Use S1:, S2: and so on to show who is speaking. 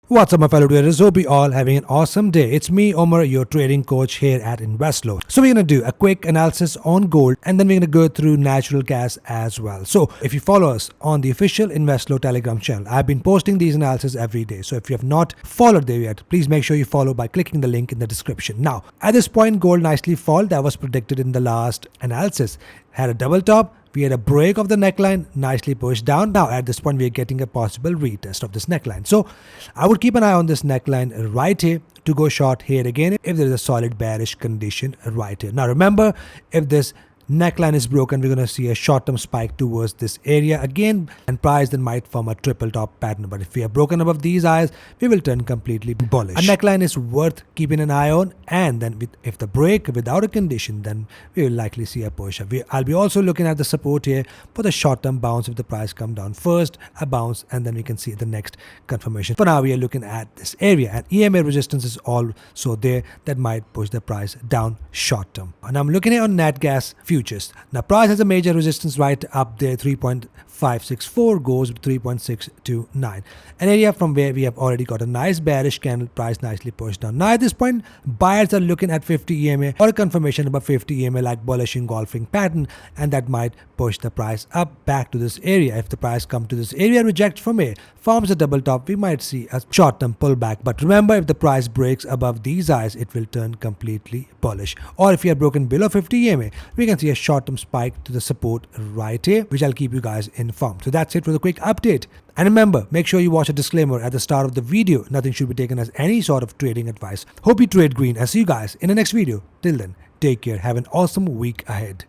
S1: What's up, my fellow traders? Hope you all having an awesome day. It's me, Omer, your trading coach here at InvestLoad. So we're going to do a quick analysis on gold, and then we're going to go through natural gas as well. So if you follow us on the official InvestLoad Telegram channel, I've been posting these analysis every day. So if you have not followed there yet, please make sure you follow by clicking the link in the description. Now, at this point, gold nicely fall. That was predicted in the last analysis. Had a double top. We had a break of the neckline, nicely pushed down. Now at this point, we are getting a possible retest of this neckline. So I would keep an eye on this neckline right here to go short here again if there is a solid bearish condition right here. Now remember, if this neckline is broken, we're going to see a short-term spike towards this area again, and price then might form a triple top pattern. But if we are broken above these highs, we will turn completely bullish. A neckline is worth keeping an eye on, and then if the break without a condition, then we will likely see a push up. I'll be also looking at the support here for the short-term bounce. If the price come down first, a bounce, and then we can see the next confirmation. For now, we are looking at this area, and EMA resistance is also there that might push the price down short-term. And I'm looking here on nat gas futures. Now price has a major resistance right up there, 3.564 goes to 3.629, an area from where we have already got a nice bearish candle, price nicely pushed down. Now at this point, buyers are looking at 50 EMA or a confirmation above 50 EMA like bullish engulfing pattern, and that might push the price up back to this area. If the price come to this area, rejects from here, forms a double top, we might see a short-term pullback. But remember, if the price breaks above these highs, it will turn completely bullish. Or if you are broken below 50 EMA, we can see a short-term spike to the support right here, which I'll keep you guys informed. So that's it for the quick update. And remember, make sure you watch a disclaimer at the start of the video. Nothing should be taken as any sort of trading advice. Hope you trade green. I'll see you guys in the next video. Till then, take care. Have an awesome week ahead.